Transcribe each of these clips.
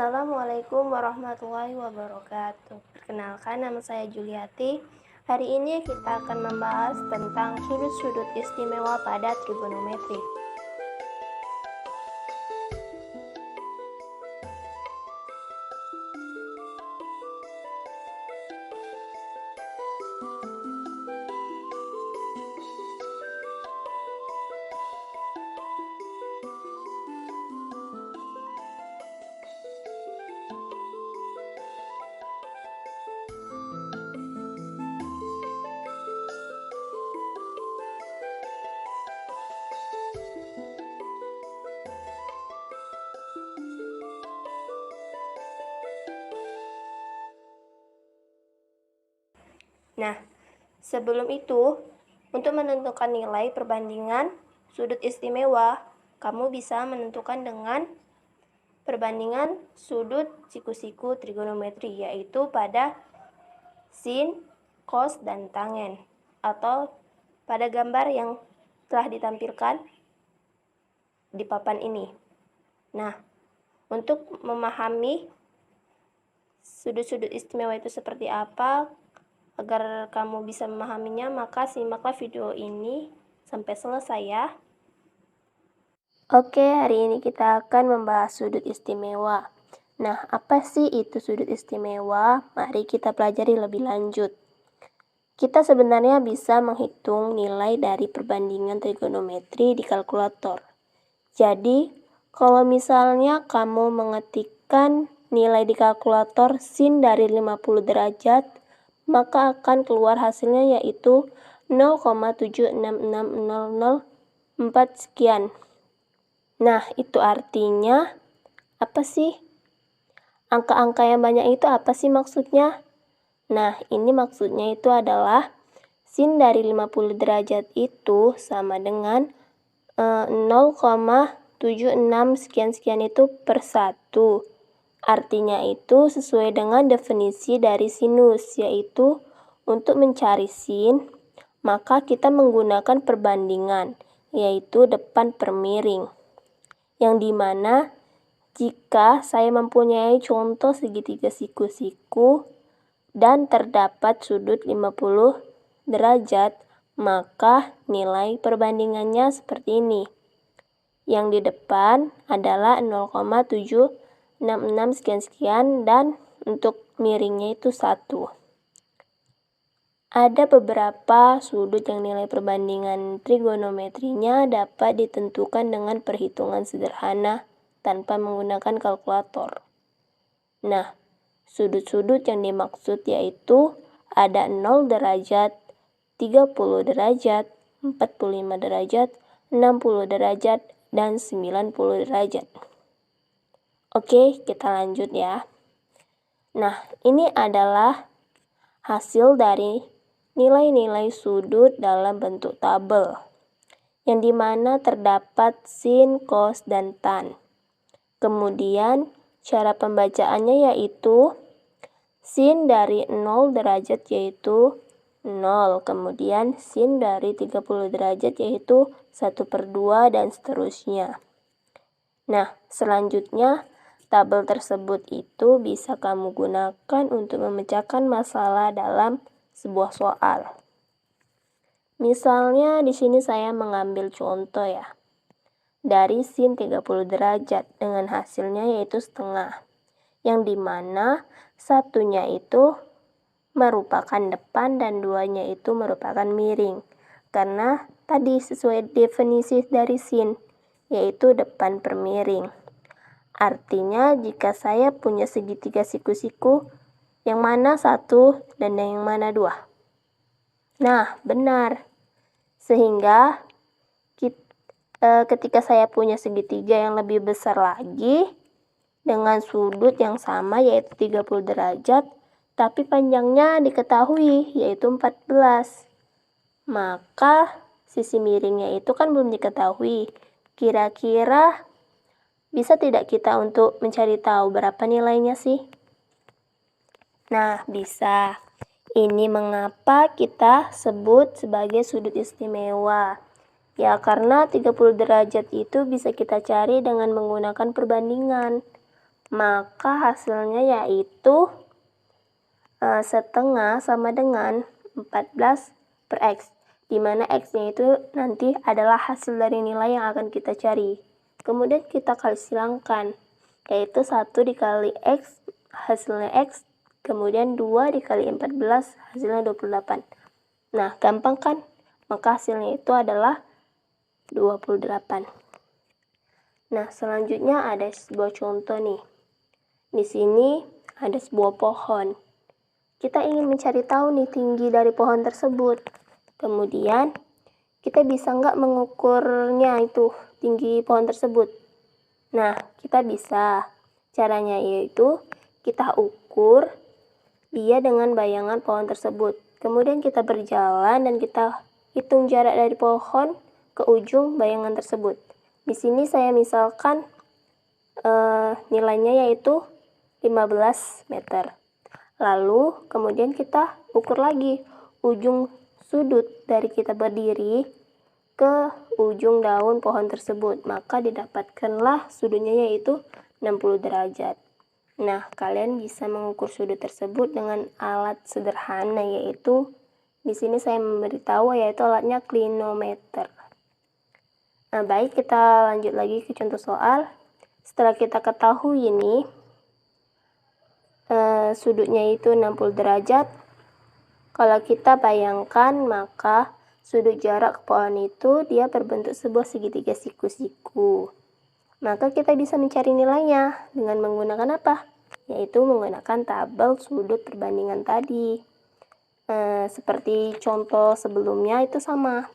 Assalamualaikum warahmatullahi wabarakatuh. Perkenalkan, nama saya Juliati. Hari ini kita akan membahas tentang sudut-sudut istimewa pada trigonometri. Nah, sebelum itu, untuk menentukan nilai perbandingan sudut istimewa, kamu bisa menentukan dengan perbandingan sudut siku-siku trigonometri, yaitu pada sin, cos, dan tangen, atau pada gambar yang telah ditampilkan di papan ini. Nah, untuk memahami sudut-sudut istimewa itu seperti apa, agar kamu bisa memahaminya, maka simaklah video ini sampai selesai ya. Oke, hari ini kita akan membahas sudut istimewa. Nah, apa sih itu sudut istimewa? Mari kita pelajari lebih lanjut. Kita sebenarnya bisa menghitung nilai dari perbandingan trigonometri di kalkulator. Jadi, kalau misalnya kamu mengetikkan nilai di kalkulator sin dari 50 derajat, maka akan keluar hasilnya yaitu 0,766004 sekian. Nah, itu artinya apa sih? Angka-angka yang banyak itu apa sih maksudnya? Nah, ini maksudnya itu adalah sin dari 50 derajat itu sama dengan 0,76 sekian-sekian itu per 1. Artinya itu sesuai dengan definisi dari sinus, yaitu untuk mencari sin, maka kita menggunakan perbandingan, yaitu depan per miring. Yang dimana jika saya mempunyai contoh segitiga siku-siku dan terdapat sudut 50 derajat, maka nilai perbandingannya seperti ini. Yang di depan adalah 0,766 sekian-sekian dan untuk miringnya itu 1. Ada beberapa sudut yang nilai perbandingan trigonometrinya dapat ditentukan dengan perhitungan sederhana tanpa menggunakan kalkulator. Nah, sudut-sudut yang dimaksud yaitu ada 0 derajat, 30 derajat, 45 derajat, 60 derajat, dan 90 derajat. Oke, kita lanjut ya. Nah, ini adalah hasil dari nilai-nilai sudut dalam bentuk tabel, yang dimana terdapat sin, cos, dan tan. Kemudian, cara pembacaannya yaitu sin dari 0 derajat yaitu 0, kemudian sin dari 30 derajat yaitu 1/2 dan seterusnya. Nah, selanjutnya tabel tersebut itu bisa kamu gunakan untuk memecahkan masalah dalam sebuah soal. Misalnya di sini saya mengambil contoh ya, dari sin 30 derajat dengan hasilnya yaitu setengah, yang dimana satunya itu merupakan depan dan duanya itu merupakan miring, karena tadi sesuai definisi dari sin, yaitu depan per miring. Artinya jika saya punya segitiga siku-siku, yang mana 1 dan yang mana 2? Nah, benar. Sehingga ketika saya punya segitiga yang lebih besar lagi dengan sudut yang sama yaitu 30 derajat, tapi panjangnya diketahui yaitu 14. Maka sisi miringnya itu kan belum diketahui. Kira-kira bisa tidak kita untuk mencari tahu berapa nilainya sih? Nah, bisa. Ini mengapa kita sebut sebagai sudut istimewa. Ya, karena 30 derajat itu bisa kita cari dengan menggunakan perbandingan. maka hasilnya yaitu setengah sama dengan 14 per X, di mana X-nya itu nanti adalah hasil dari nilai yang akan kita cari. Kemudian kita kali silangkan, yaitu 1 dikali X, hasilnya X, kemudian 2 dikali 14, hasilnya 28. Nah, gampang kan? Maka hasilnya itu adalah 28. Nah, selanjutnya ada sebuah contoh nih. Di sini ada sebuah pohon. Kita ingin mencari tahu nih tinggi dari pohon tersebut. Kemudian, kita bisa nggak mengukurnya itu, tinggi pohon tersebut? Nah, kita bisa. Caranya yaitu, kita ukur dia dengan bayangan pohon tersebut. Kemudian kita berjalan dan kita hitung jarak dari pohon ke ujung bayangan tersebut. Di sini saya misalkan nilainya yaitu 15 meter. Lalu kemudian kita ukur lagi ujung sudut dari kita berdiri ke ujung daun pohon tersebut. Maka didapatkanlah sudutnya yaitu 60 derajat. Nah, kalian bisa mengukur sudut tersebut dengan alat sederhana, yaitu di sini saya memberitahu yaitu alatnya klinometer. Nah, baik, kita lanjut lagi ke contoh soal. Setelah kita ketahui ini, sudutnya itu 60 derajat. Kalau kita bayangkan, maka sudut jarak ke pohon itu dia berbentuk sebuah segitiga siku-siku. Maka kita bisa mencari nilainya dengan menggunakan apa? Yaitu menggunakan tabel sudut perbandingan tadi. Seperti contoh sebelumnya itu sama.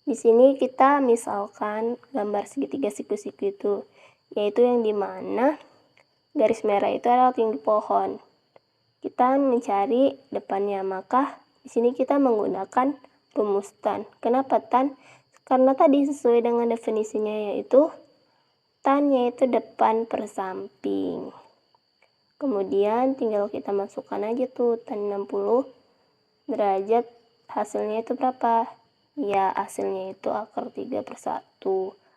Di sini kita misalkan gambar segitiga siku-siku itu, yaitu yang dimana garis merah itu adalah tinggi pohon. Kita mencari depannya, maka di sini kita menggunakan rumus tan. Kenapa tan? Karena tadi sesuai dengan definisinya yaitu tan yaitu depan per samping. Kemudian tinggal kita masukkan aja tuh tan 60 derajat, hasilnya itu berapa? Ya, hasilnya itu akar 3 per 1.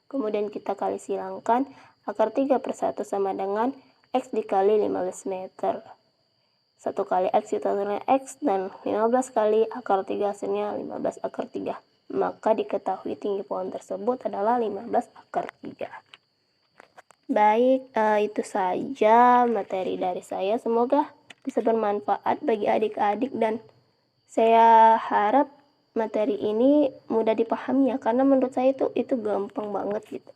Kemudian kita kali silangkan, akar 3 per 1 sama dengan X dikali 15 meter. 1 kali X itu hasilnya X, dan 15 kali akar 3 hasilnya 15 akar 3. Maka diketahui tinggi pohon tersebut adalah 15 akar 3. Baik, itu saja materi dari saya. Semoga bisa bermanfaat bagi adik-adik, dan saya harap materi ini mudah dipahami ya, karena menurut saya itu gampang banget gitu.